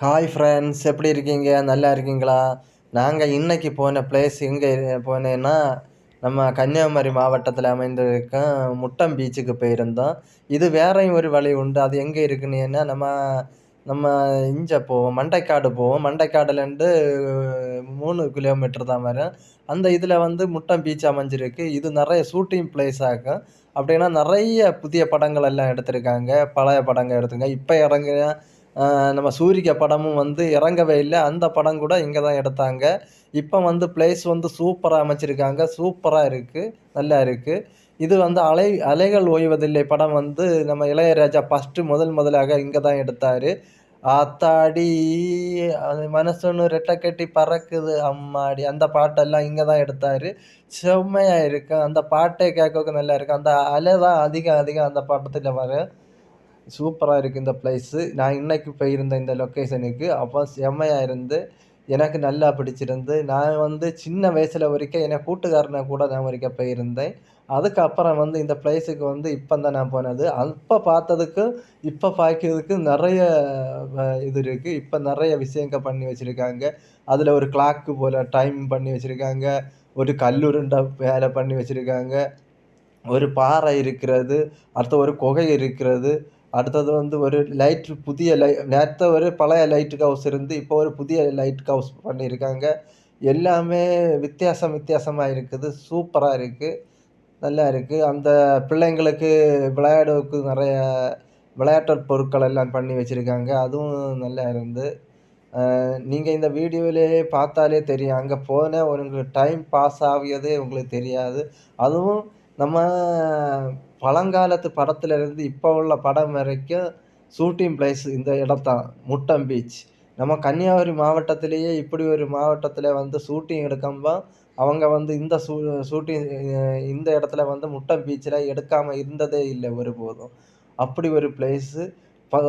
Hi friends, எப்படி இருக்கீங்க? நல்லா இருக்கீங்களா? நாங்கள் இன்னைக்கு போன பிளேஸ் எங்கே போனேன்னா, நம்ம கன்னியாகுமரி மாவட்டத்தில் அமைந்திருக்கும் முட்டம் பீச்சுக்கு போயிருந்தோம். இது வேறையும் ஒரு வழி உண்டு. அது எங்கே இருக்குன்னீங்கன்னா, நம்ம நம்ம இங்க போவோம். மண்டைக்காடு போவோம். மண்டைக்காடுலேருந்து 3 கிலோமீட்டர் தான் வரும். அந்த இதில வந்து முட்டம் பீச் அமைஞ்சிருக்கு. இது நெறைய ஷூட்டிங் பிளேஸ் ஆகும். அப்படின்னா நெறைய புதிய படங்கள் எல்லாம் எடுத்திருக்காங்க. பழைய படங்கள் எடுத்திருக்காங்க. இப்ப இறங்குன நம்ம சூரிக்க படமும் வந்து இறங்கவே இல்ல. அந்த படம் கூட இங்க தான் எடுத்தாங்க. இப்ப வந்து பிளேஸ் வந்து சூப்பரா அமைச்சிருக்காங்க. சூப்பரா இருக்கு. நல்லா இருக்கு. இது வந்து அலைகள் ஓய்வதில்லை படம் வந்து நம்ம இளையராஜா முதல் முதலாக இங்க தான் எடுத்தாரு. ஆத்தாடி அது மனசொன்னு ரெட்டை கட்டி பறக்குது அம்மாடி! அந்த பாட்டெல்லாம் இங்க தான் எடுத்தாரு. செம்மையா இருக்கும். அந்த பாட்டே கேட்கறதுக்கு நல்லா இருக்கும். அந்த அலை தான் அதிகம் அதிகம் அந்த படத்துல வரும். சூப்பரா இருக்கு இந்த பிளேஸு. நான் இன்னைக்கு போயிருந்தேன் இந்த லொக்கேஷனுக்கு. அப்ப செம்மையா இருந்து, எனக்கு நல்லா பிடிச்சிருந்து. நான் வந்து சின்ன வயசுல வரைக்கும் என் கூட்டுக்காரன கூட நான் ஒருக்கா போயிருந்தேன். அதுக்கப்புறம் வந்து இந்த பிளேஸுக்கு வந்து இப்ப தான் நான் போனது. அப்ப பார்த்ததுக்கும், இப்ப பார்க்கிறதுக்கும் நெறைய இது இருக்கு. இப்ப நெறைய விஷயங்கள் பண்ணி வச்சிருக்காங்க. அதுல ஒரு கிளாக்கு போல டைம் பண்ணி வச்சிருக்காங்க. ஒரு கல்லுருண்ட மேல பண்ணி வச்சிருக்காங்க. ஒரு பாறை இருக்கிறது. அடுத்து ஒரு குகை இருக்கிறது. அடுத்தது வந்து ஒரு புதிய நேத்து ஒரு பழைய லைட் ஹவுஸ் இருந்து, இப்போ ஒரு புதிய லைட் ஹவுஸ் பண்ணியிருக்காங்க. எல்லாமே வித்தியாசம் வித்தியாசமா இருக்குது. சூப்பரா இருக்கு. நல்லா இருக்கு. அந்த பிள்ளைங்களுக்கு விளையாடுவதற்கு நெறைய விளையாட்டு பொருட்கள் எல்லாம் பண்ணி வச்சிருக்காங்க. அதுவும் நல்லா இருந்து. நீங்க இந்த வீடியோவிலேயே பார்த்தாலே தெரியும். அங்க போனா உங்களுக்கு டைம் பாஸ் ஆவியதே உங்களுக்கு தெரியாது. அதுவும் நம்ம பழங்காலத்து படத்திலிருந்து இப்ப உள்ள படம் வரைக்கும் ஷூட்டிங் பிளேஸ் இந்த இடம் தான். முட்டம் பீச். நம்ம கன்னியாகுமரி மாவட்டத்திலேயே இப்படி ஒரு மாவட்டத்தில வந்து ஷூட்டிங் எடுக்கும்போது, அவங்க வந்து இந்த ஷூட்டிங் இந்த இடத்துல வந்து முட்டம் பீச்ல எடுக்காம இருந்ததே இல்ல ஒருபோதும். அப்படி ஒரு பிளேஸு. ப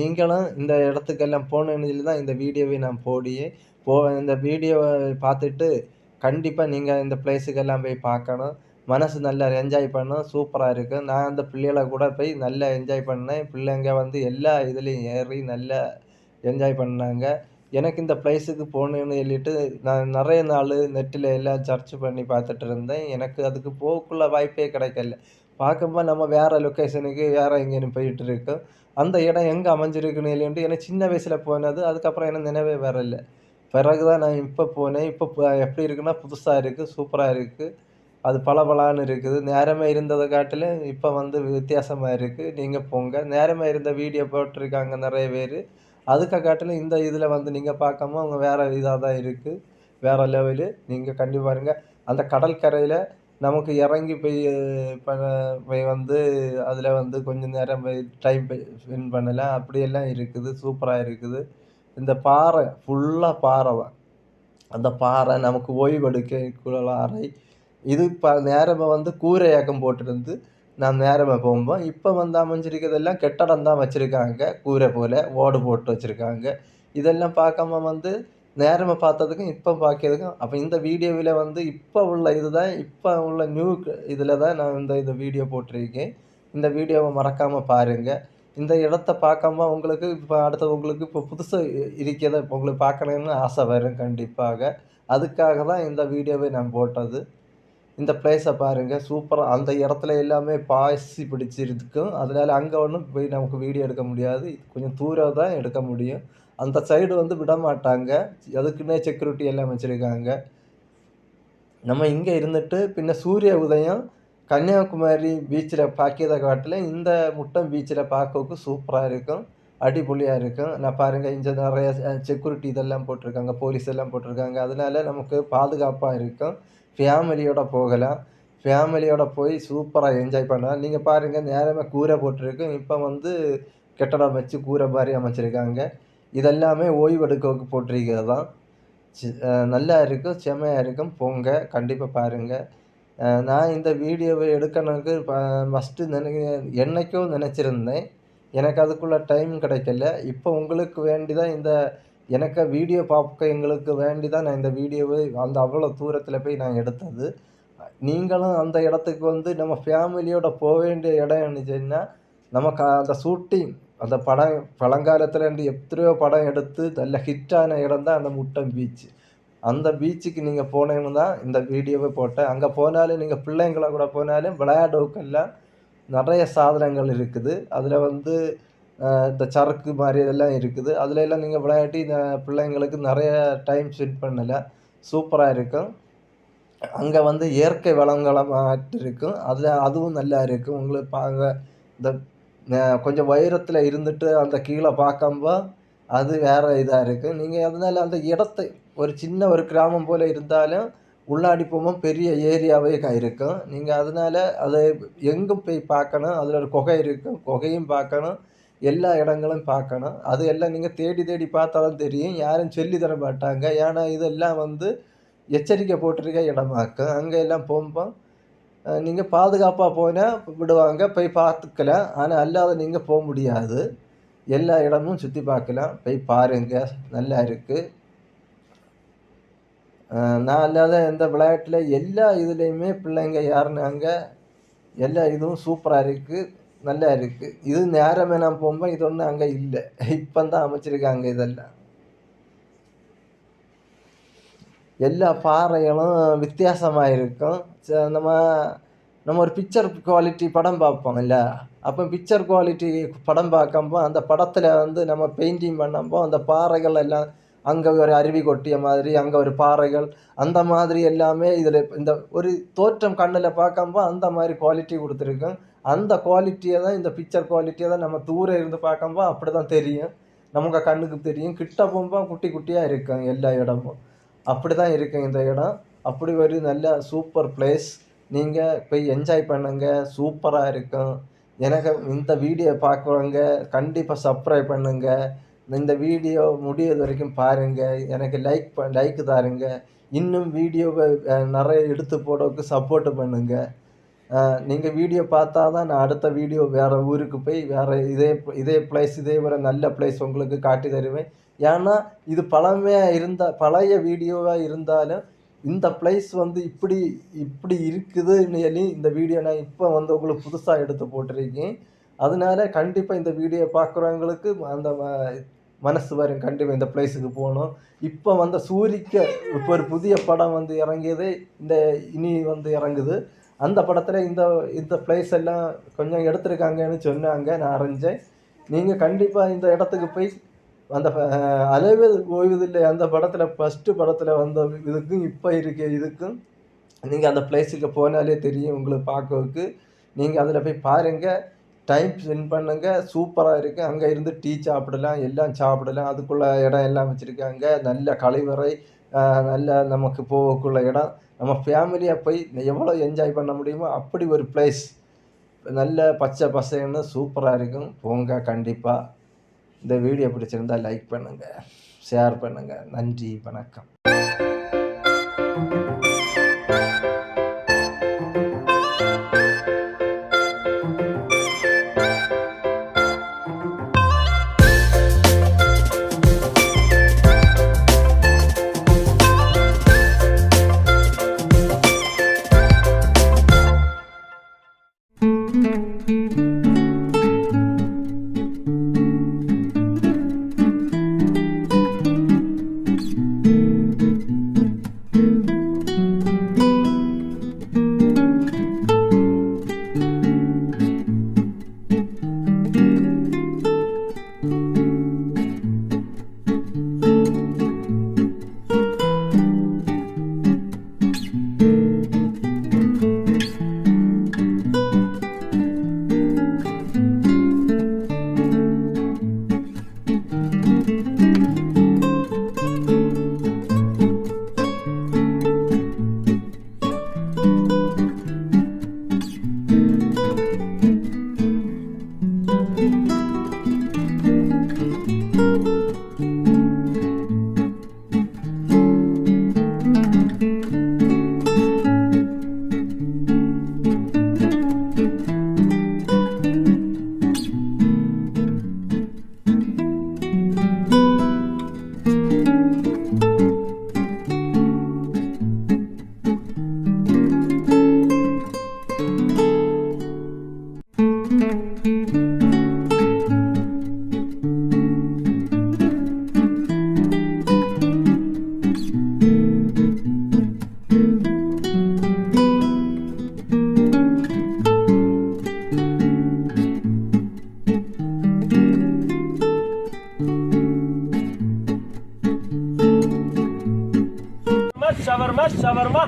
நீங்களும் இந்த இடத்துக்கெல்லாம் போணும்னு சொல்லி தான் இந்த வீடியோவை நான் போடியே. இந்த வீடியோவ பார்த்துட்டு கண்டிப்பா நீங்க இந்த பிளேஸுக்கெல்லாம் போய் பார்க்கணும். மனசு நல்லா என்ஜாய் பண்ணணும். சூப்பரா இருக்கும். நான் அந்த பிள்ளைகள கூட போய் நல்லா என்ஜாய் பண்ணேன். பிள்ளைங்க வந்து எல்லா இதுலயும் ஏறி நல்லா என்ஜாய் பண்ணாங்க. எனக்கு இந்த பிளேஸுக்கு போணும்னு சொல்லிட்டு நான் நெறைய நாளு நெட்ல எல்லாம் சர்ச் பண்ணி பார்த்துட்டு இருந்தேன். எனக்கு அதுக்கு போகக்குள்ள வாய்ப்பே கிடைக்கல. பார்க்கும்போது நம்ம வேற லொகேஷனுக்கு வேற எங்கேயும் போயிட்டு இருக்கோம். அந்த இடம் எங்க அமைஞ்சிருக்குன்னு சொல்லிட்டு எனக்கு சின்ன வயசுல போனது. அதுக்கப்புறம் எனக்கு நினைவே வரல. பிறகு தான் நான் இப்ப போனேன். இப்ப எப்படி இருக்குன்னா, புதுசா இருக்கு. சூப்பரா இருக்கு. அது பளபளன்னு இருக்குது. நேரமே இருந்தத காட்டிலும் இப்ப வந்து வித்தியாசமா இருக்கு. நீங்க போங்க. நேரமே இருந்த வீடியோ போட்டிருக்காங்க நெறைய பேரு. அதுக்க காட்டிலும் இந்த இதுல வந்து நீங்க பார்க்கும்போது அவங்க வேற இதா தான் இருக்கு. வேற லெவலு. நீங்க கண்டிப்பா பாருங்க. அந்த கடல் கரையில நமக்கு இறங்கி ப போய் வந்து அதுல வந்து கொஞ்ச நேரம் டைம் ஸ்பெண்ட் பண்ணலாம். அப்படியெல்லாம் இருக்குது. சூப்பரா இருக்குது. இந்த பாறை ஃபுல்லா பாறை தான். அந்த பாறை நமக்கு ஓய்வெடுக்கக்குள்ள அறை. இது நேரமா வந்து கூரையாக்கம் போட்டிருந்து, நான் நேரமா போகும்போது, இப்ப வந்து அமைஞ்சிருக்கிறதெல்லாம் கட்டடம் தான் வச்சிருக்காங்க. கூரை போல ஓடு போட்டு வச்சிருக்காங்க. இதெல்லாம் பார்க்காம வந்து நேரமா பார்த்ததுக்கும், இப்ப பார்க்கிறதுக்கும் அப்ப இந்த வீடியோவில வந்து இப்ப உள்ள இதுதான் இப்ப உள்ள இதுல தான் நான் இந்த வீடியோ போட்டிருக்கேன். இந்த வீடியோவ மறக்காம பாருங்க. இந்த இடத்த பார்க்காம உங்களுக்கு இப்ப அடுத்து உங்களுக்கு இப்ப புதுசா இருக்கிறத உங்களுக்கு பார்க்கணும்னு ஆசை வரும் கண்டிப்பாக. அதுக்காக தான் இந்த வீடியோவை நான் போட்டது. இந்த பிளேஸ பாருங்க. சூப்பரா அந்த இடத்துல எல்லாமே பாசி பிடிச்சிருக்கும். அதனால அங்க ஒண்ணும் போய் நமக்கு வீடியோ எடுக்க முடியாது. கொஞ்சம் தூரம் தான் எடுக்க முடியும். அந்த சைடு வந்து விடமாட்டாங்க. அதுக்குன்னே செக்யூரிட்டி எல்லாம் வச்சிருக்காங்க. நம்ம இங்க இருந்துட்டு பின்ன சூரிய உதயம் கன்னியாகுமரி பீச்ல பாக்கிறத காட்டிலும் இந்த முட்டம் பீச்ல பார்க்கறதுக்கு சூப்பரா இருக்கும். அடிபொலியா இருக்கும். நான் பாருங்க இங்க நெறைய செக்யூரிட்டி இதெல்லாம் போட்டிருக்காங்க. போலீஸ் எல்லாம் போட்டிருக்காங்க. அதனால நமக்கு பாதுகாப்பா இருக்கும். ஃபேமிலியோட போகலாம். ஃபேமிலியோட போய் சூப்பரா என்ஜாய் பண்ணலாம். நீங்க பாருங்க நேரமே கூரை போட்டிருக்கு. இப்ப வந்து கட்டடம் வச்சு கூரை மாரி அமைச்சிருக்காங்க. இதெல்லாமே ஓய்வெடுக்கறதுக்கு போட்டிருக்கிறது தான். நல்லா இருக்கும். செம்மையா இருக்கும். போங்க. கண்டிப்பா பாருங்க. நான் இந்த வீடியோவ எடுக்கணுக்கு ஃபர்ஸ்ட்டு என்னைக்கோ நெனச்சிருந்தேன். எனக்கு அதுக்குள்ள டைம் கிடைக்கல. இப்போ உங்களுக்கு வேண்டி தான் எனக்கு வீடியோ பார்க்க எங்களுக்கு வேண்டி தான் நான் இந்த வீடியோவை அந்த அவ்வளோ தூரத்தில போய் நான் எடுத்தது. நீங்களும் அந்த இடத்துக்கு வந்து நம்ம ஃபேமிலியோட வேண்டிய இடம் இருந்துச்சுன்னா, நமக்கு அந்த ஷூட்டிங் அந்த படம் பழங்காலத்துலேருந்து எத்தனையோ படம் எடுத்து நல்ல ஹிட்டான இடம் தான் அந்த முட்டம் பீச். அந்த பீச்சுக்கு நீங்கள் போனீங்கன்னு தான் இந்த வீடியோவை போட்டேன். அங்கே போனாலும் நீங்கள் பிள்ளைங்கள கூட போனாலும் விளையாடுறதுக்கெல்லாம் நிறைய சாதனங்கள் இருக்குது. அதில் வந்து இந்த சறுக்கு மாதிரி இதெல்லாம் இருக்குது. அதுல எல்லாம் நீங்கள் விளையாட்டி இந்த பிள்ளைங்களுக்கு நிறைய டைம் ஸ்பெண்ட் பண்ணலாம். சூப்பராக இருக்கும். அங்கே வந்து இயற்கை வளங்களமாட்டு இருக்கும். அதுவும் நல்லா இருக்கும். உங்களுக்கு இந்த கொஞ்சம் உயரத்துல இருந்துட்டு அந்த கீழே பார்க்கும்போ அது வேற இதா இருக்கும். நீங்க அதனால அந்த இடத்தை ஒரு சின்ன ஒரு கிராமம் போல இருந்தாலும் உள்ளாடி போகும்போது பெரிய ஏரியாவே இருக்கும். நீங்க அதனால அதை எங்கும் போய் பார்க்கணும். அதில் ஒரு குகை இருக்கும். குகையும் பார்க்கணும். எல்லா இடங்களும் பார்க்கணும். அது எல்லாம் நீங்க தேடி தேடி பார்த்தா தான் தெரியும். யாரும் சொல்லி தர மாட்டாங்க. ஏன்னா இதெல்லாம் வந்து எச்சரிக்கை போட்டிருக்க இடமாக்கும். அங்கே எல்லாம் போகும்போ நீங்க பாதுகாப்பா போனா விடுவாங்க. போய் பார்த்துக்கலாம். ஆனா அல்லாத நீங்க போ முடியாது. எல்லா இடமும் சுத்தி பார்க்கலாம். போய் பாருங்க. நல்லா இருக்கு. நான் அல்லாத இந்த விளையாட்டுல எல்லா இதுலயுமே பிள்ளைங்க ஏறுனாங்க. எல்லா இதுவும் சூப்பரா இருக்கு. நல்லா இருக்கு. இது நேரமே நான் போகும்போது இது ஒண்ணும் அங்க இல்ல. இப்பதான் அமைச்சிருக்காங்க இதெல்லாம். எல்லா பாறைகளும் வித்தியாசமா இருக்கும். நம்ம நம்ம ஒரு பிக்சர் குவாலிட்டி படம் பார்ப்போம்ல. அப்போ பிக்சர் குவாலிட்டி படம் பார்க்கும்போ அந்த படத்துல வந்து நம்ம பெயிண்டிங் பண்ணும்போ அந்த பாறைகள் எல்லாம் அங்க ஒரு அருவி கொட்டிய மாதிரி, அங்க ஒரு பாறைகள் அந்த மாதிரி எல்லாமே இதுல இந்த ஒரு தோற்றம் கண்ணுல பார்க்கும்போ அந்த மாதிரி குவாலிட்டி குடுத்துருக்கும். அந்த குவாலிட்டிய தான் இந்த பிக்சர் குவாலிட்டிய தான் நம்ம தூர இருந்து பார்க்கும்போ அப்படிதான் தெரியும். நமக்கு கண்ணுக்கு தெரியும். கிட்ட போகும்போ குட்டி குட்டியா இருக்கும் எல்லா இடமும். அப்படிதான் இருக்கும் இந்த இடம். அப்படி ஒரு நல்ல சூப்பர் பிளேஸ். நீங்க போய் என்ஜாய் பண்ணுங்க. சூப்பரா இருக்கும். எனக்கு இந்த வீடியோ பார்க்குறவங்க கண்டிப்பா சப்ஸ்கிரைப் பண்ணுங்க. இந்த வீடியோ முடியிற வரைக்கும் பாருங்க. எனக்கு லைக் தாருங்க. இன்னும் வீடியோவ நிறைய எடுத்து போடறதுக்கு சப்போர்ட் பண்ணுங்க. நீங்க வீடியோ பார்த்தா தான் நான் அடுத்த வீடியோ வேற ஊருக்கு போய் வேற இதே பிளேஸ் இதே ஒரு நல்ல பிளேஸ் உங்களுக்கு காட்டி தருவேன். ஏன்னா இது பழைய வீடியோவா இருந்தாலும் இந்த பிளேஸ் வந்து இப்படி இப்படி இருக்குதுன்னு சொல்லி இந்த வீடியோ நான் இப்போ வந்து உங்களுக்கு புதுசா எடுத்து போட்டிருக்கேன். அதனால கண்டிப்பா இந்த வீடியோ பார்க்குறவங்களுக்கு அந்த மனசு வரும். கண்டிப்பா இந்த பிளேஸுக்கு போகணும். இப்போ வந்த இப்போ ஒரு புதிய படம் வந்து இறங்கியது. இனி வந்து இறங்குது. அந்த படத்துல இந்த இந்த பிளேஸ் எல்லாம் கொஞ்சம் எடுத்திருக்காங்கன்னு சொன்னாங்க. நான் அறிஞ்சேன். நீங்க கண்டிப்பா இந்த இடத்துக்கு போய் அந்த அலைவே ஓய்வதில்லை அந்த படத்துல ஃபர்ஸ்ட் படத்துல வந்த இதுக்கும் இப்ப இருக்க இதுக்கும் நீங்க அந்த பிளேஸுக்கு போனாலே தெரியும் உங்களுக்கு பார்க்கறதுக்கு. நீங்க அதுல போய் பாருங்க. டைம் ஸ்பெண்ட் பண்ணுங்க. சூப்பரா இருக்கு. அங்க இருந்து டீ சாப்பிடலாம். எல்லாம் சாப்பிடலாம். அதுக்குள்ள இடம் எல்லாம் வச்சிருக்காங்க. நல்ல கழிவறை, நல்ல நமக்கு போகக்குள்ள இடம். நம்ம ஃபேமிலியா போய் எவ்வளோ என்ஜாய் பண்ண முடியுமோ அப்படி ஒரு பிளேஸ். நல்ல பச்சை பசேல்னு சூப்பரா இருக்கும். போங்க கண்டிப்பா. இந்த வீடியோ பிடிச்சிருந்தா லைக் பண்ணுங்க. ஷேர் பண்ணுங்க. நன்றி. வணக்கம். ஷவர்மா ஷவர்மா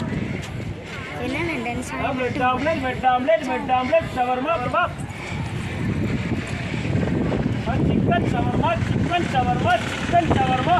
என்னென்ன dance bread omelette bread omelette shawarma Prabha chicken shawarma chicken shawarma chicken shawarma